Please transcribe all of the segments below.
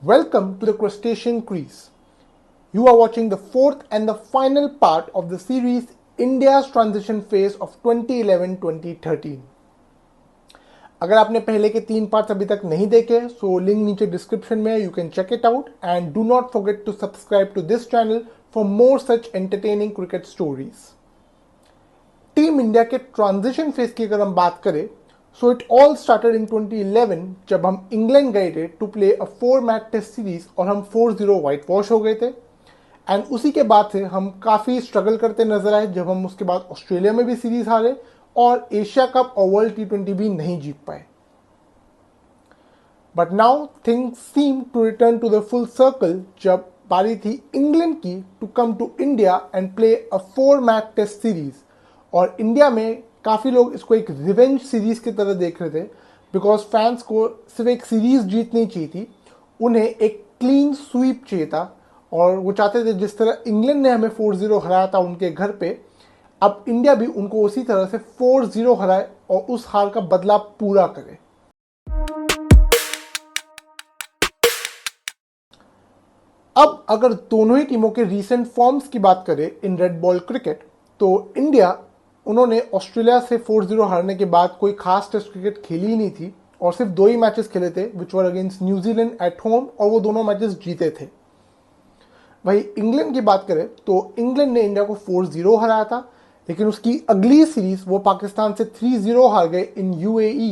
Welcome to the Crustacean Crease. You are watching the fourth and the final part of the series India's Transition Phase of 2011-2013. अगर आपने पहले के 3 parts अभी तक नहीं देखे सो लिंक नीचे डिस्क्रिप्शन में है, you can check it out and do not forget to subscribe to this channel for more such entertaining cricket stories. Team India के ट्रांजिशन फेज की अगर हम बात करें so it all started in 2011 जब हम इंग्लैंड गए थे to play a 4 match test series और हम 4-0 व्हाइट वॉश हो गए थे. एंड उसी के बाद से हम काफ़ी स्ट्रगल करते नजर आए जब हम उसके बाद ऑस्ट्रेलिया में भी सीरीज हारे और एशिया कप और वर्ल्ड T20 भी नहीं जीत पाए. But now things seem to return to the full circle जब बारी थी इंग्लैंड की to come to India and play a 4 match test series. और इंडिया में काफ़ी लोग इसको एक रिवेंज सीरीज की तरह देख रहे थे बिकॉज फैंस को सिर्फ एक सीरीज जीतनी चाहिए थी, उन्हें एक क्लीन स्वीप चाहिए था और वो चाहते थे जिस तरह इंग्लैंड ने हमें 4-0 हराया था उनके घर पे, अब इंडिया भी उनको उसी तरह से 4-0 हराए और उस हार का बदला पूरा करे. अब अगर दोनों ही टीमों के रीसेंट फॉर्म्स की बात करें इन रेड बॉल क्रिकेट तो इंडिया उन्होंने ऑस्ट्रेलिया से 4-0 हारने के बाद कोई खास टेस्ट क्रिकेट खेली ही नहीं थी और सिर्फ 2 ही मैचेस खेले थे विच were against New Zealand at home और वो दोनों मैचेस जीते थे. वही इंग्लैंड की बात करें तो इंग्लैंड ने इंडिया को 4-0 हराया था लेकिन उसकी अगली सीरीज वो पाकिस्तान से 3-0 हार गए इन UAE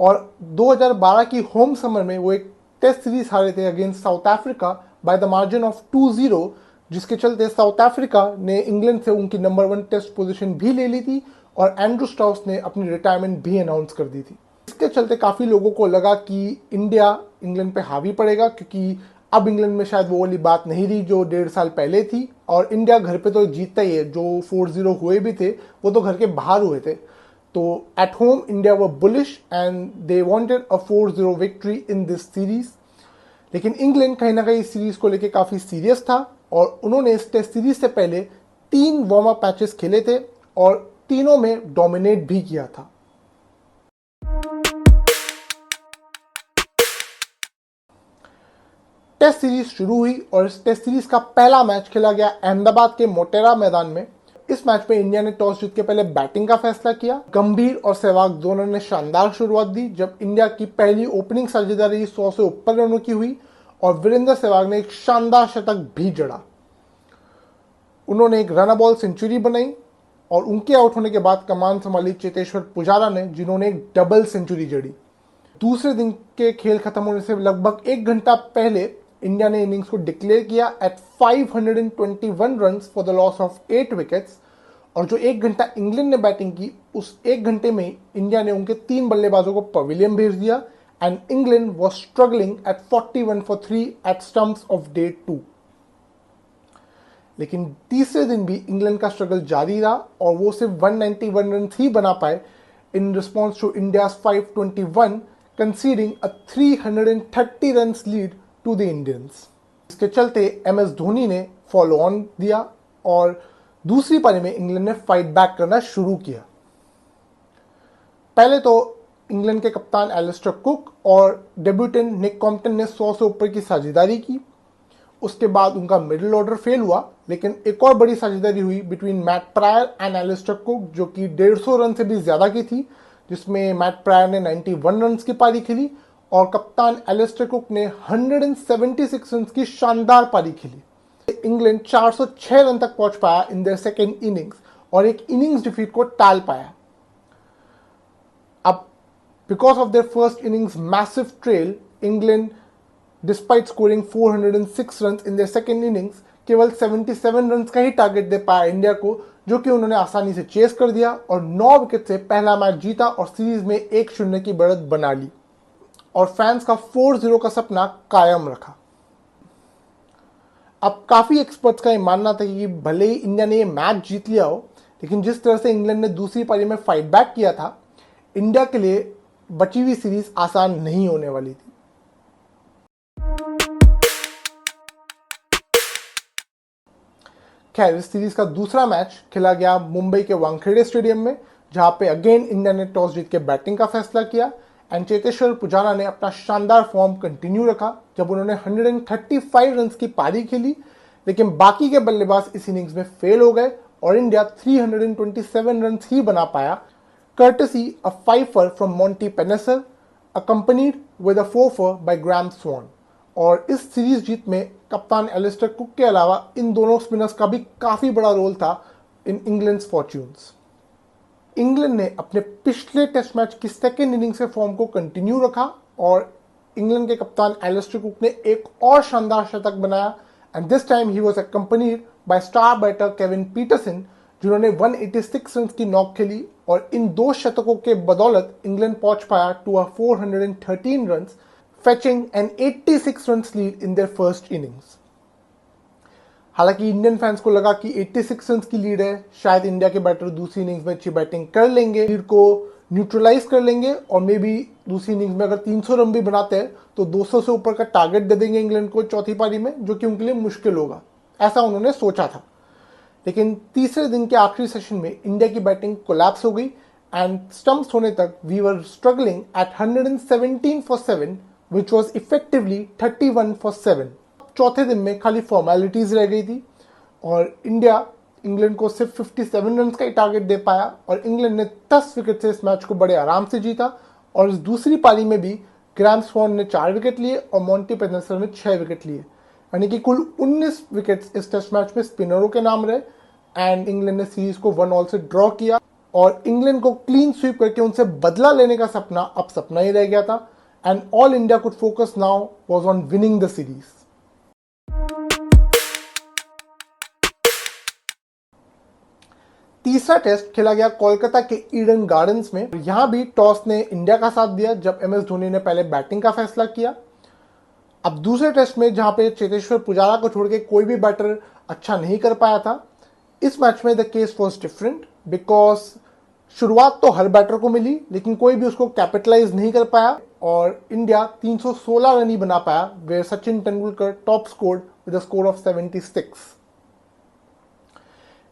और 2012 की होम समर में वो एक टेस्ट सीरीज हारे थे against south Africa by the margin of 2-0 जिसके चलते साउथ अफ्रीका ने इंग्लैंड से उनकी नंबर 1 टेस्ट पोजीशन भी ले ली थी और एंड्रू स्टाउस ने अपनी रिटायरमेंट भी अनाउंस कर दी थी. इसके चलते काफ़ी लोगों को लगा कि इंडिया इंग्लैंड पे हावी पड़ेगा क्योंकि अब इंग्लैंड में शायद वो वाली बात नहीं रही जो 1.5 साल पहले थी और इंडिया घर पे तो जीतता ही है, जो 4-0 हुए भी थे वो तो घर के बाहर हुए थे. तो at home India were bullish and they wanted a 4-0 victory in this series. लेकिन इंग्लैंड कहीं ना कहीं इस सीरीज को लेकर काफ़ी सीरियस था और उन्होंने इस टेस्ट सीरीज से पहले 3 वार्म अप मैचेस खेले थे और तीनों में डोमिनेट भी किया था. टेस्ट सीरीज शुरू हुई और इस टेस्ट सीरीज का पहला मैच खेला गया अहमदाबाद के मोटेरा मैदान में. इस मैच में इंडिया ने टॉस जीत के पहले बैटिंग का फैसला किया. गंभीर और सहवाग दोनों ने शानदार शुरुआत दी जब इंडिया की पहली ओपनिंग साझेदारी 100 से ऊपर रनों की हुई और वीरेंद्र सहवाग ने एक शानदार शतक भी जड़ा. उन्होंने एक रन बॉल सेंचुरी बनाई और उनके आउट होने के बाद कमान संभाली चेतेश्वर पुजारा ने जिन्होंने एक डबल सेंचुरी जड़ी. दूसरे दिन के खेल खत्म होने से लगभग 1 घंटा पहले इंडिया ने इनिंग्स को डिक्लेयर किया at 521 runs for the loss of 8 wickets और जो 1 घंटा इंग्लैंड ने बैटिंग की उस 1 घंटे में इंडिया ने उनके 3 बल्लेबाजों को पवेलियन भेज दिया and England was struggling at 41 for 3 at stumps of day 2. लेकिन तीसरे दिन भी इंग्लैंड का स्ट्रगल जारी रहा और वो सिर्फ 191 रन ही बना पाए in response to India's 521 conceding a 330 run lead to the Indians. इसके चलते MS धोनी ने फॉलो ऑन दिया और दूसरी पारी में इंग्लैंड ने फाइट बैक करना शुरू किया. पहले तो इंग्लैंड के कप्तान एलिस्टर कुक और डेब्यूटेंट निक कॉम्पटन ने 100 से ऊपर की साझेदारी की. उसके बाद उनका मिडिल ऑर्डर फेल हुआ लेकिन एक और बड़ी साझेदारी हुई between Matt Prior and Alastair Cook जो कि 150 रन से भी ज्यादा की थी, जिसमें मैट प्रायर ने 91 रन की पारी खेली और कप्तान एलिस्टर कुक ने 176 रन की शानदार पारी खेली. इंग्लैंड 406 रन तक पहुंच पाया इन देयर सेकेंड इनिंग्स और एक इनिंग्स डिफीट को टाल पाया. अब because of their first innings massive trail England despite scoring 406 run in their second innings केवल 77 रन का ही टारगेट दे पाया इंडिया को जो कि उन्होंने आसानी से चेस कर दिया और 9 विकेट से पहला मैच जीता और सीरीज में 1-0 की बढ़त बना ली और फैंस का 4-0 का सपना कायम रखा. अब काफी एक्सपर्ट्स का ये मानना था कि भले ही इंडिया ने ये मैच जीत लिया हो लेकिन जिस तरह से इंग्लैंड ने दूसरी पारी में फाइट बैक किया था इंडिया के लिए बची हुई सीरीज आसान नहीं होने वाली थी. खैर इस सीरीज का दूसरा मैच खेला गया मुंबई के वानखेड़े स्टेडियम में जहां पे अगेन इंडिया ने टॉस जीत के बैटिंग का फैसला किया एंड चेतेश्वर पुजारा ने अपना शानदार फॉर्म कंटिन्यू रखा जब उन्होंने 135 रन की पारी खेली, लेकिन बाकी के बल्लेबाज इस इनिंग्स में फेल हो गए और इंडिया 327 रन ही बना पाया, courtesy a fifer from Monty Panesar accompanied with a four by Graham Swan। और इस सीरीज जीत में कप्तान एलिस्टर कुक के अलावा इन दोनों स्पिनर्स का भी काफी बड़ा रोल था इन इंग्लैंड्स फॉर्च्यून्स। इंग्लैंड ने अपने पिछले टेस्ट मैच की सेकेंड इनिंग से फॉर्म को कंटिन्यू रखा और इंग्लैंड के कप्तान एलिस्टर कुक ने एक और शानदार शतक बनाया and this time he was accompanied by star batter Kevin Pietersen, जिन्होंने 186 रन की नॉक खेली और इन दो शतकों के बदौलत इंग्लैंड पहुंच पाया to 413 run, fetching an 86 run lead in their first innings. हालांकि इंडियन फैंस को लगा कि 86 रन की लीड है, शायद इंडिया के बैटर दूसरी इनिंग्स में अच्छी बैटिंग कर लेंगे, लीड को न्यूट्रलाइज कर लेंगे और मे बी दूसरी इनिंग्स में अगर 300 रन भी बनाते हैं तो 200 से ऊपर का टारगेट दे देंगे इंग्लैंड को चौथी पारी में, जो कि उनके लिए मुश्किल होगा, ऐसा उन्होंने सोचा था। लेकिन तीसरे दिन के आखिरी सेशन में इंडिया की बैटिंग कोलैप्स हो गई एंड स्टंप्स होने तक we were struggling at 117 for 7 which was effectively 31 for 7। चौथे दिन में खाली फॉर्मेलिटीज रह गई थी और इंडिया इंग्लैंड को सिर्फ 57 रन का ही टारगेट दे पाया और इंग्लैंड ने 10 विकेट से इस मैच को बड़े आराम से जीता। और इस दूसरी पारी में भी ग्राहम स्वॉन ने 4 विकेट लिए और मॉन्टी पेनेसर ने 6 विकेट लिए, यानी कि कुल 19 विकेट्स इस टेस्ट मैच में स्पिनरों के नाम रहे एंड इंग्लैंड ने सीरीज को 1-1 से ड्रॉ किया और इंग्लैंड को क्लीन स्वीप करके उनसे बदला लेने का सपना अब सपना ही रह गया था and all India could focus now was on winning the series. तीसरा टेस्ट खेला गया कोलकाता के ईडन गार्डन्स में। यहां भी टॉस ने इंडिया का साथ दिया जब एम एस धोनी ने पहले बैटिंग का फैसला किया। अब दूसरे टेस्ट में जहां पे चेतेश्वर पुजारा को छोड़ के कोई भी बैटर अच्छा नहीं कर पाया था, इस मैच में the case was different because शुरुआत तो हर बैटर को मिली लेकिन कोई भी उसको कैपिटलाइज नहीं कर पाया और इंडिया 316 रन ही बना पाया, where Sachin Tendulkar top scored with a score of 76।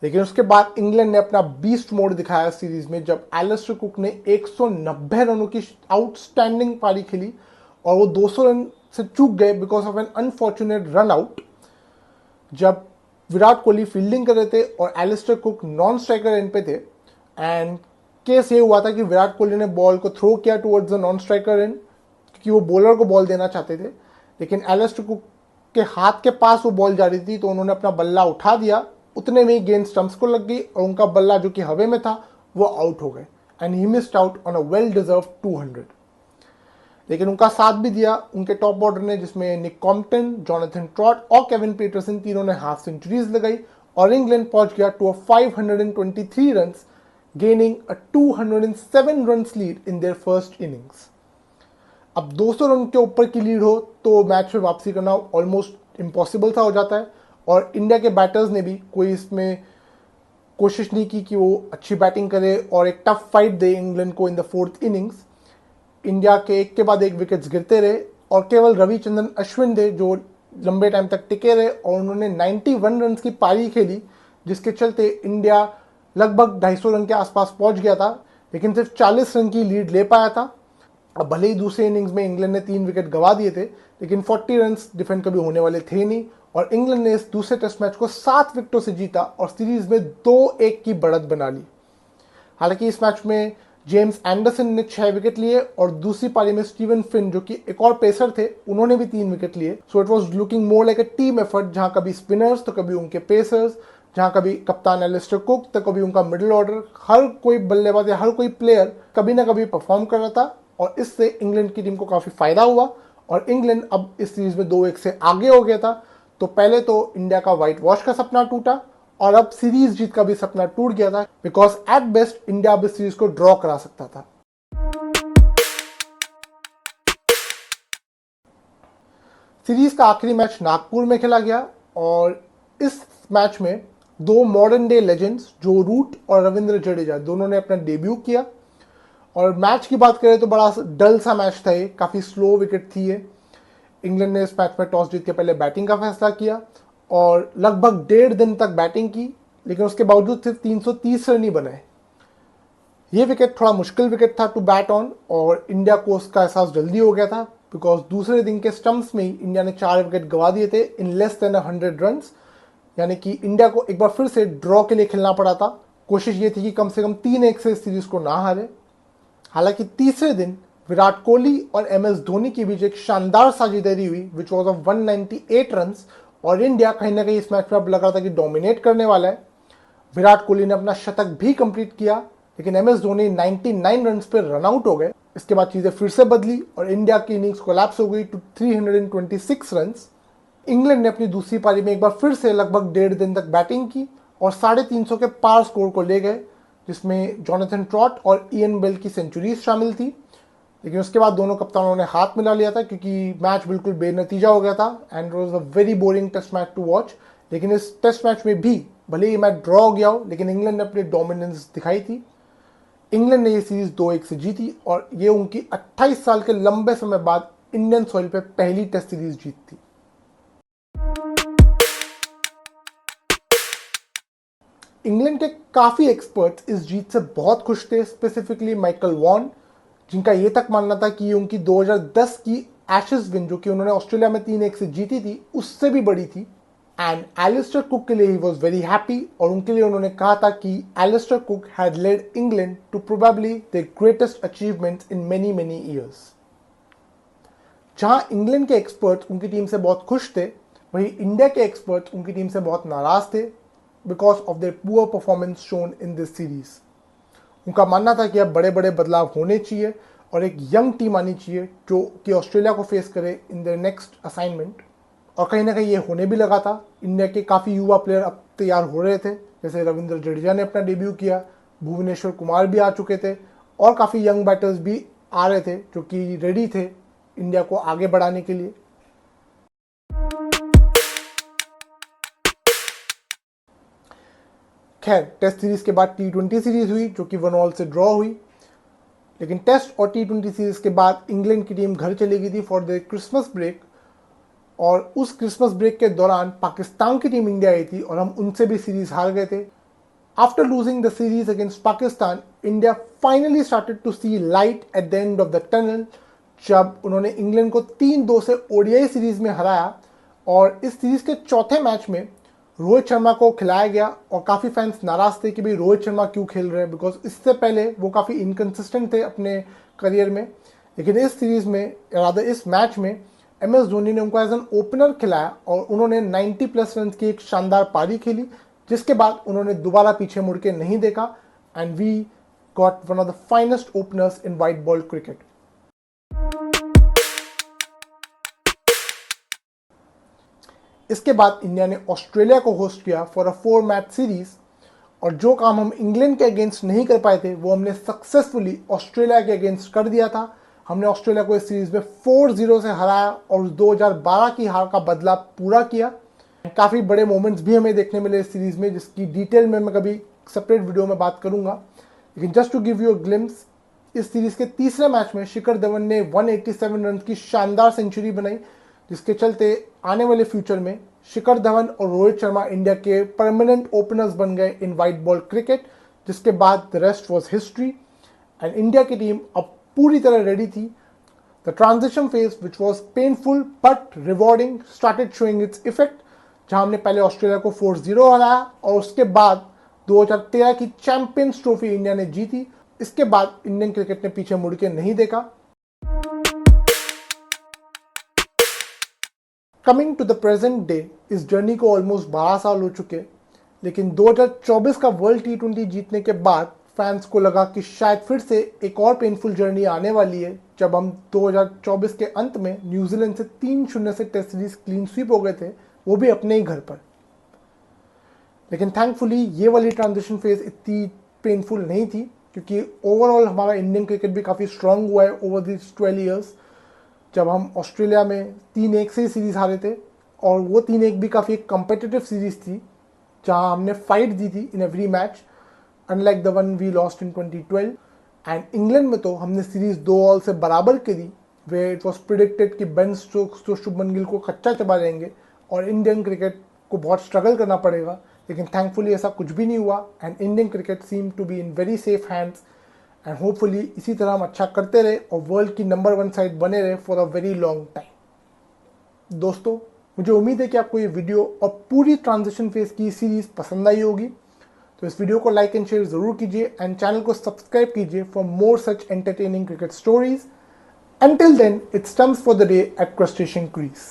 लेकिन उसके बाद इंग्लैंड ने अपना बीस्ट मोड दिखाया सीरीज में जब एलिस्टर कुक ने 190 रनों की आउटस्टैंडिंग पारी खेली और वो 200 रन से चूक गए because of an unfortunate run out जब विराट कोहली फील्डिंग कर रहे थे और Alastair Cook non striker end पे थे। एंड केस ये हुआ था कि विराट कोहली ने बॉल को थ्रो किया towards the non striker and क्योंकि वो बॉलर को बॉल देना चाहते थे, लेकिन एलिस्टर कुक के हाथ के पास वो बॉल जा रही थी तो उन्होंने अपना बल्ला उठा दिया, उतने में ही गेंद स्टंप्स को लग गई और उनका बल्ला जो कि हवा में था वो आउट हो गए and he missed out on a well deserve 200। लेकिन उनका साथ भी दिया उनके टॉप ऑर्डर ने, जिसमें निक कॉम्पटन, जॉनथन ट्रॉट और केविन पीटरसन तीनों ने हाफ सेंचुरीज लगाई और इंग्लैंड पहुंच गया to 523 run, gaining a 207 run lead in their first innings. अब 200 रन के ऊपर की लीड हो तो मैच में वापसी करना ऑलमोस्ट इम्पॉसिबल सा हो जाता है और इंडिया के बैटर्स ने भी कोई इसमें कोशिश नहीं की कि वो अच्छी बैटिंग करे और एक टफ फाइट दे इंग्लैंड को in the fourth innings. India के एक के बाद एक विकेट्स गिरते रहे और केवल रविचंद्रन अश्विन थे जो लंबे टाइम तक टिके रहे और उन्होंने 91 रन की पारी खेली, जिसके चलते इंडिया लगभग 250 रन के आसपास पहुंच गया था लेकिन सिर्फ 40 रन की लीड ले पाया था। अब भले ही दूसरे इनिंग्स में इंग्लैंड ने 3 विकेट गंवा दिए थे लेकिन 40 रन डिफेंड कभी होने वाले थे नहीं और इंग्लैंड ने इस दूसरे टेस्ट मैच को 7 विकेटों से जीता और सीरीज में 2-1 की बढ़त बना ली। हालांकि इस मैच में जेम्स एंडरसन ने 6 विकेट लिए और दूसरी पारी में स्टीवन फिन जो कि एक और पेसर थे उन्होंने भी 3 विकेट लिए। So it was looking more like a team effort, जहां कभी स्पिनर्स तो कभी उनके पेसर्स, जहां कभी कप्तान एलिस्टर कुक तो कभी उनका मिडिल ऑर्डर, हर कोई बल्लेबाज या हर कोई प्लेयर कभी ना कभी परफॉर्म कर रहा था और इससे इंग्लैंड की टीम को काफी फायदा हुआ और इंग्लैंड अब इस सीरीज में 2-1 से आगे हो गया था। तो पहले तो इंडिया का व्हाइट वॉश का सपना टूटा और अब सीरीज जीत का भी सपना टूट गया था बिकॉज एट बेस्ट इंडिया अब इस सीरीज को ड्रॉ करा सकता था। सीरीज का आखिरी मैच नागपुर में खेला गया और इस मैच में 2 मॉडर्न डे लेजेंड्स जो रूट और रविंद्र जडेजा दोनों ने अपना डेब्यू किया और मैच की बात करें तो बड़ा डल सा मैच था, ये काफी स्लो विकेट थी ये। इंग्लैंड ने इस मैच में टॉस जीत के पहले बैटिंग का फैसला किया और लगभग 1.5 दिन तक बैटिंग की लेकिन उसके बावजूद सिर्फ 330 रन ही बनाए। ये विकेट थोड़ा मुश्किल विकेट था टू बैट ऑन और इंडिया को उसका एहसास जल्दी हो गया था, बिकॉज दूसरे दिन के स्टंप्स में ही इंडिया ने 4 विकेट गंवा दिए थे इन लेस देन 100 रन। यानी कि इंडिया को एक बार फिर से ड्रॉ के लिए खेलना पड़ा था। कोशिश ये थी कि कम से कम 3-1 से सीरीज को ना हारे। हालांकि तीसरे दिन विराट कोहली और MS धोनी के बीच एक शानदार साझेदारी हुई विच वॉज ऑफ 198 रन और इंडिया कहीं ना कहीं इस मैच में अब लग रहा था कि डोमिनेट करने वाला है। विराट कोहली ने अपना शतक भी कंप्लीट किया, लेकिन MS धोनी 99 रन पे रन आउट हो गए। इसके बाद चीजें फिर से बदली और इंडिया की इनिंग्स कोलैप्स हो गई टू 326 रन। इंग्लैंड ने अपनी दूसरी पारी में एक बार फिर से लगभग 1.5 दिन तक बैटिंग की और 350 के पार स्कोर को ले गए, जिसमें जॉनथन ट्रॉट और इयन बेल की सेंचुरीज शामिल थी। लेकिन उसके बाद दोनों कप्तानों ने हाथ मिला लिया था क्योंकि मैच बिल्कुल बेनतीजा हो गया था and was a very boring test match to watch. लेकिन इस टेस्ट मैच में भी भले ही मैच ड्रॉ हो गया हो, लेकिन इंग्लैंड ने अपनी डोमिनेंस दिखाई थी। इंग्लैंड ने ये सीरीज 2-1 से जीती और ये उनकी 28 साल के लंबे समय बाद इंडियन सॉइल पे पहली टेस्ट सीरीज जीत थी। इंग्लैंड के काफी एक्सपर्ट्स इस जीत से बहुत खुश थे, स्पेसिफिकली माइकल वॉन, जिनका ये तक मानना था कि ये उनकी 2010 की एशेज विन जो कि उन्होंने ऑस्ट्रेलिया में 3-1 से जीती थी उससे भी बड़ी थी। एंड एलिस्टर कुक के लिए ही वॉज वेरी हैप्पी और उनके लिए उन्होंने कहा था कि Alastair Cook had led England to probably the greatest achievements in many many years. जहां इंग्लैंड के एक्सपर्ट्स उनकी टीम से बहुत खुश थे, वहीं इंडिया के एक्सपर्ट्स उनकी टीम से बहुत नाराज थे because of their poor performance shown in this series. उनका मानना था कि अब बड़े बड़े बदलाव होने चाहिए और एक यंग टीम आनी चाहिए जो कि ऑस्ट्रेलिया को फेस करे इन देयर नेक्स्ट असाइनमेंट। और कहीं ना कहीं ये होने भी लगा था। इंडिया के काफ़ी युवा प्लेयर अब तैयार हो रहे थे, जैसे रविंद्र जडेजा ने अपना डेब्यू किया, भुवनेश्वर कुमार भी आ चुके थे और काफ़ी यंग बैटर्स भी आ रहे थे जो कि रेडी थे इंडिया को आगे बढ़ाने के लिए। खैर, टेस्ट सीरीज के बाद T20 सीरीज हुई जो कि 1-1 से ड्रॉ हुई। लेकिन टेस्ट और T20 सीरीज के बाद इंग्लैंड की टीम घर चली गई थी फॉर द क्रिसमस ब्रेक और उस क्रिसमस ब्रेक के दौरान पाकिस्तान की टीम इंडिया आई थी और हम उनसे भी सीरीज हार गए थे। After losing the series against Pakistan, India finally started to see light at the end of the tunnel जब उन्होंने इंग्लैंड को 3-2 से ODI सीरीज में हराया। और इस सीरीज के चौथे मैच में रोहित शर्मा को खिलाया गया और काफ़ी फैंस नाराज थे कि भाई रोहित शर्मा क्यों खेल रहे हैं, बिकॉज इससे पहले वो काफ़ी इनकन्सिस्टेंट थे अपने करियर में। लेकिन इस सीरीज में, रादर इस मैच में, MS धोनी ने उनको एज एन ओपनर खिलाया और उन्होंने 90+ रन की एक शानदार पारी खेली, जिसके बाद उन्होंने दोबारा पीछे मुड़ के नहीं देखा and we got one of the finest openers in white ball cricket. इसके बाद इंडिया ने ऑस्ट्रेलिया को होस्ट किया फॉर अ 4 मैच सीरीज और जो काम हम इंग्लैंड के अगेंस्ट नहीं कर पाए थे वो हमने सक्सेसफुली ऑस्ट्रेलिया के अगेंस्ट कर दिया था। हमने ऑस्ट्रेलिया को इस सीरीज में 4-0 से हराया और 2012 की हार का बदला पूरा किया। काफ़ी बड़े मोमेंट्स भी हमें देखने मिले इस सीरीज में, जिसकी डिटेल में मैं कभी सेपरेट वीडियो में बात करूंगा। लेकिन just to give you a glimpse, इस सीरीज के तीसरे मैच में शिखर धवन ने 187 रन की शानदार सेंचुरी बनाई, जिसके चलते आने वाले फ्यूचर में शिखर धवन और रोहित शर्मा इंडिया के परमानेंट ओपनर्स बन गए इन वाइट बॉल क्रिकेट। जिसके बाद the rest was history and India की टीम अब पूरी तरह रेडी थी। The transition phase which was painful but rewarding started showing its effect, जहां हमने पहले ऑस्ट्रेलिया को 4-0 हराया और उसके बाद 2013 की चैंपियंस ट्रॉफी इंडिया ने जीती। इसके बाद इंडियन क्रिकेट ने पीछे मुड़ के नहीं देखा। Coming to the present day, इस जर्नी को ऑलमोस्ट 12 साल हो चुके, लेकिन 2024 का वर्ल्ड T20 जीतने के बाद फैंस को लगा कि शायद फिर से एक और पेनफुल जर्नी आने वाली है, जब हम 2024 के अंत में न्यूजीलैंड से 3-0 से टेस्ट सीरीज क्लीन स्वीप हो गए थे, वो भी अपने ही घर पर। लेकिन थैंकफुली ये वाली ट्रांजिशन फेज इतनी पेनफुल नहीं थी, क्योंकि ओवरऑल हमारा इंडियन क्रिकेट भी काफ़ी स्ट्रांग हुआ है ओवर दिस 12 ईयर्स। जब हम ऑस्ट्रेलिया में 3-1 से सीरीज हारे थे और वो 3-1 भी काफ़ी एक कम्पिटिटिव सीरीज थी, जहां हमने फाइट दी थी in every match, unlike the one we lost in 2012। And England में तो हमने सीरीज 2-2 से बराबर करी, वे इट वॉज प्रिडिक्टेड कि बेन स्टोक्स तो शुभमन गिल को कच्चा चबा देंगे और इंडियन क्रिकेट को बहुत स्ट्रगल करना पड़ेगा। लेकिन थैंकफुली ऐसा कुछ भी नहीं हुआ and Indian cricket seem to be in very safe hands and hopefully इसी तरह हम अच्छा करते रहे और वर्ल्ड की नंबर 1 साइड बने रहे for a very long time. दोस्तों, मुझे उम्मीद है कि आपको ये वीडियो और पूरी ट्रांजिशन फेज की सीरीज पसंद आई होगी। तो इस वीडियो को लाइक एंड शेयर जरूर कीजिए एंड चैनल को सब्सक्राइब कीजिए for more such entertaining cricket stories. Until then, it stumps for the day at Crustacean Crease.